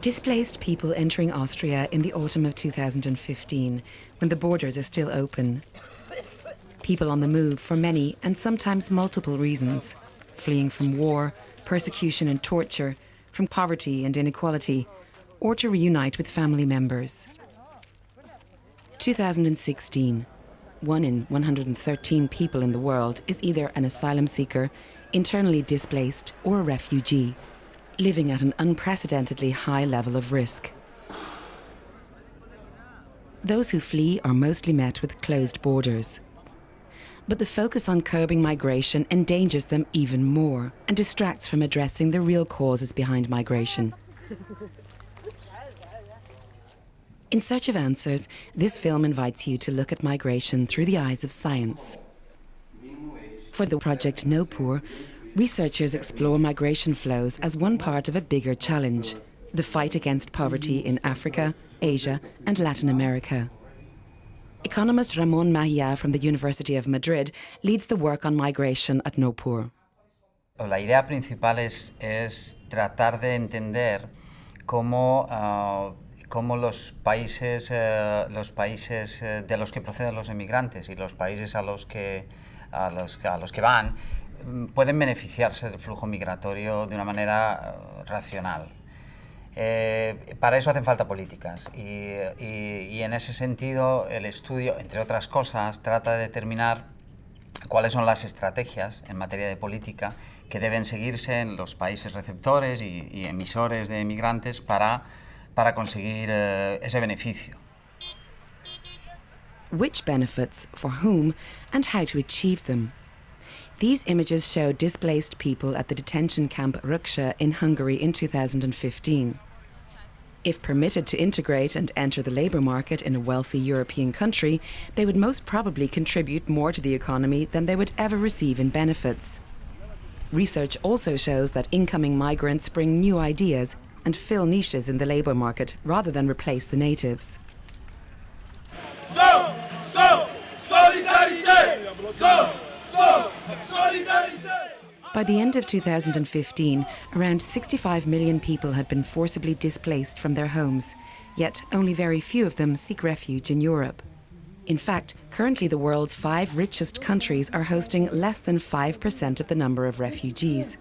Displaced people entering Austria in the autumn of 2015, when the borders are still open. People on the move for many and sometimes multiple reasons, fleeing from war, persecution and torture, from poverty and inequality, or to reunite with family members. 2016. 1 in 113 people in the world is either an asylum seeker, internally displaced, or a refugee, living at an unprecedentedly high level of risk. Those who flee are mostly met with closed borders. But the focus on curbing migration endangers them even more and distracts from addressing the real causes behind migration. In search of answers, this film invites you to look at migration through the eyes of science. For the project Nopoor, researchers explore migration flows as one part of a bigger challenge, the fight against poverty in Africa, Asia and Latin America. Economist Ramon Mahia from the University of Madrid leads the work on migration at Nopoor. La idea principal es tratar de entender cómo los países de los que proceden los emigrantes y los países a los que van pueden beneficiarse del flujo migratorio de una manera racional. Para eso hacen falta políticas y en ese sentido el estudio, entre otras cosas, trata de determinar cuáles son las estrategias en materia de política que deben seguirse en los países receptores y emisores de emigrantes para conseguir ese beneficio. Which benefits, for whom, and how to achieve them. These images show displaced people at the detention camp Ruksa in Hungary in 2015. If permitted to integrate and enter the labour market in a wealthy European country, they would most probably contribute more to the economy than they would ever receive in benefits. Research also shows that incoming migrants bring new ideas and fill niches in the labour market rather than replace the natives. By the end of 2015, around 65 million people had been forcibly displaced from their homes, yet only very few of them seek refuge in Europe. In fact, currently the world's 5 richest countries are hosting less than 5% of the number of refugees.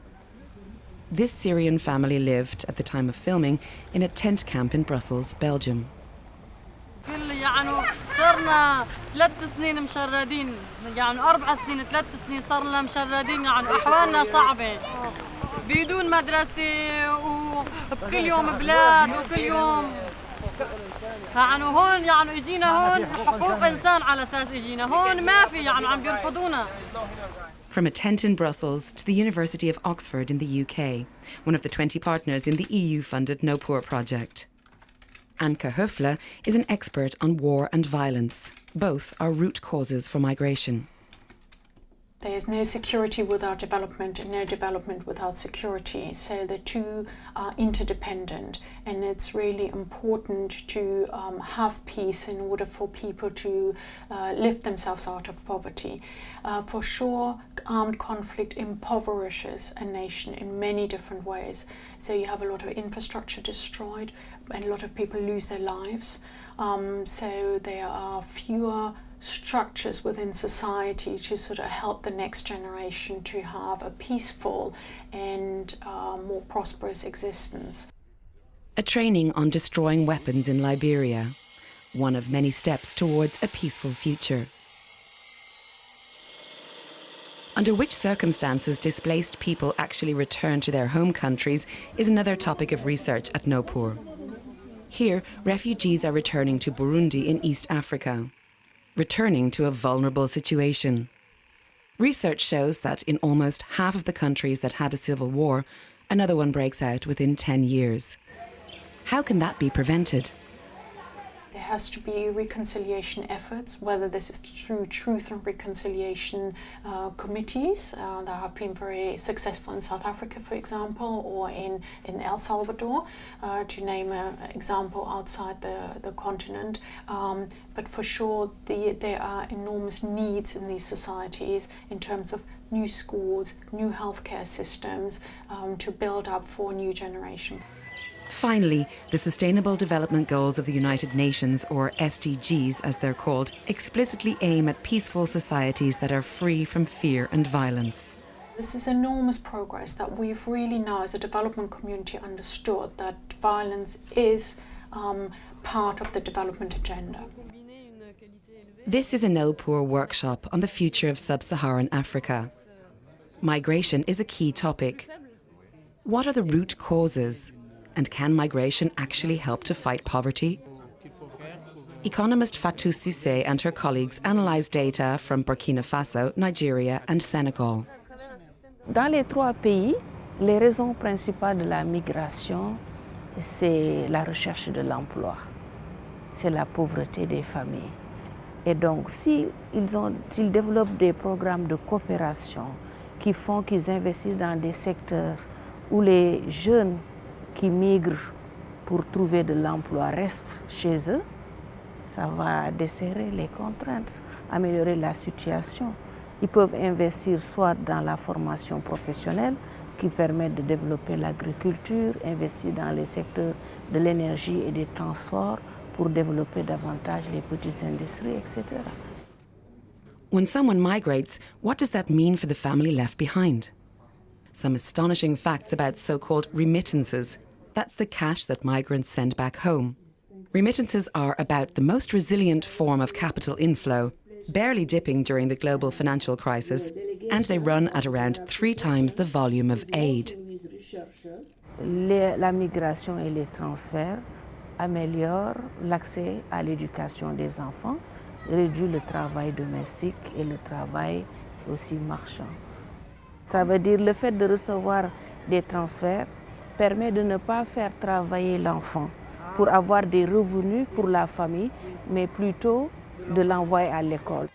This Syrian family lived, at the time of filming, in a tent camp in Brussels, Belgium. صرنا 3 سنين مشردين، يعني 4 سنين 3 سنين صرنا مشردين، يعني أحوالنا صعبة بدون مدرسة وبكل يوم بلاد وكل يوم يعني هون يعني اجينا هون حقوق إنسان على أساس اجينا هون ما في يعني عم بيرفضونا. From a tent in Brussels to the University of Oxford in the UK, one of the 20 partners in the EU-funded Nopoor project. Anke Höfle is an expert on war and violence. Both are root causes for migration. There is no security without development and no development without security. So the two are interdependent, and it's really important to have peace in order for people to lift themselves out of poverty. For sure, armed conflict impoverishes a nation in many different ways. So you have a lot of infrastructure destroyed and a lot of people lose their lives. So there are fewer structures within society to sort of help the next generation to have a peaceful and more prosperous existence. A training on destroying weapons in Liberia, one of many steps towards a peaceful future. Under which circumstances displaced people actually return to their home countries is another topic of research at Nopoor. Here, refugees are returning to Burundi in East Africa, returning to a vulnerable situation. Research shows that in almost half of the countries that had a civil war, another one breaks out within 10 years. How can that be prevented? There has to be reconciliation efforts, whether this is through truth and reconciliation committees that have been very successful in South Africa, for example, or in El Salvador, to name an example outside the continent. But for sure, there are enormous needs in these societies in terms of new schools, new healthcare systems to build up for a new generation. Finally, the Sustainable Development Goals of the United Nations, or SDGs as they're called, explicitly aim at peaceful societies that are free from fear and violence. This is enormous progress that we've really now as a development community understood that violence is part of the development agenda. This is a Nopoor workshop on the future of sub-Saharan Africa. Migration is a key topic. What are the root causes? And can migration actually help to fight poverty? Economist Fatou Cissé and her colleagues analysed data from Burkina Faso, Nigeria and Senegal. Dans les trois pays, les raisons principales de la migration, c'est la recherche de l'emploi, c'est la pauvreté des familles. Et donc, s'ils développent des programmes de coopération qui font qu'ils investissent dans des secteurs où les jeunes qui migrent pour trouver de l'emploi restent chez eux, ça va desserrer les contraintes, améliorer la situation. Ils peuvent investir soit dans la formation professionnelle qui permet de développer l'agriculture, investir dans les secteurs de l'énergie et des transports pour développer davantage les petites industries, etc. When someone migrates, what does that mean for the family left behind? Some astonishing facts about so-called remittances. That's the cash that migrants send back home. Remittances are about the most resilient form of capital inflow, barely dipping during the global financial crisis, and they run at around 3 times the volume of aid. La migration et les transferts améliorent l'accès à l'éducation des enfants, réduit le travail domestique et le travail aussi marchand. Ça veut dire le fait de recevoir des transferts permet de ne pas faire travailler l'enfant pour avoir des revenus pour la famille, mais plutôt de l'envoyer à l'école.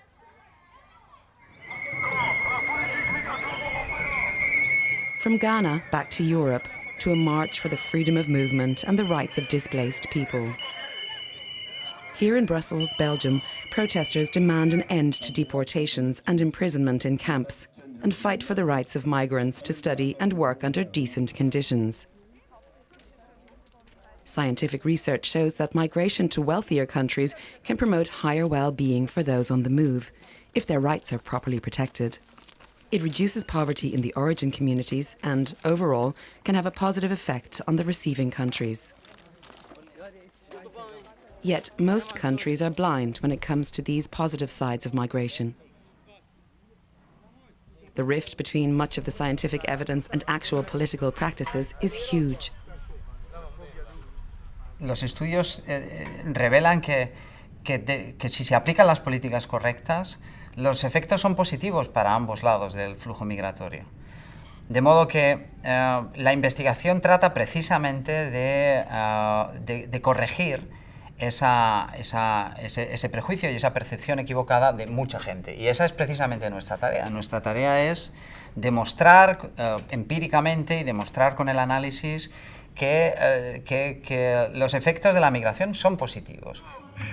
From Ghana back to Europe, to a march for the freedom of movement and the rights of displaced people. Here in Brussels, Belgium, protesters demand an end to deportations and imprisonment in camps and fight for the rights of migrants to study and work under decent conditions. Scientific research shows that migration to wealthier countries can promote higher well-being for those on the move, if their rights are properly protected. It reduces poverty in the origin communities and, overall, can have a positive effect on the receiving countries. Yet, most countries are blind when it comes to these positive sides of migration. The rift between much of the scientific evidence and actual political practices is huge. Los estudios revelan que si se aplican las políticas correctas, los efectos son positivos para ambos lados del flujo migratorio. De modo que la investigación trata precisamente de corregir ese prejuicio y esa percepción equivocada de mucha gente. Y esa es precisamente nuestra tarea. Nuestra tarea es demostrar empíricamente y demostrar con el análisis que los efectos de la migración son positivos.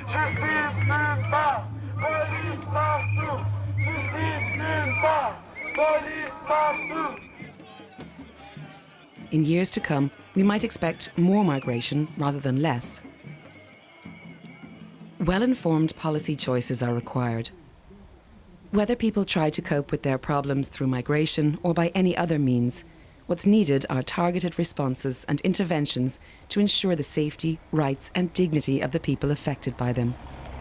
Justice nulle part, police partout. Justice nulle part, police partout. In years to come, we might expect more migration rather than less. Well-informed policy choices are required. Whether people try to cope with their problems through migration or by any other means, what's needed are targeted responses and interventions to ensure the safety, rights and dignity of the people affected by them,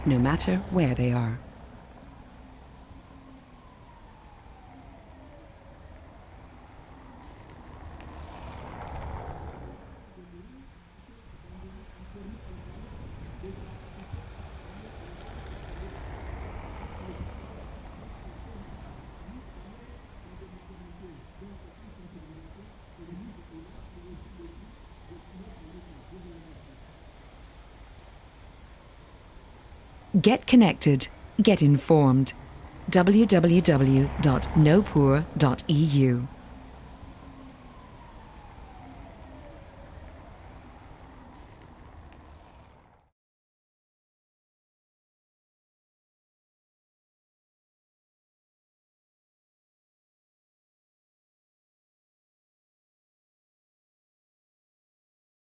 no matter where they are. Get connected, get informed. www.nopoor.eu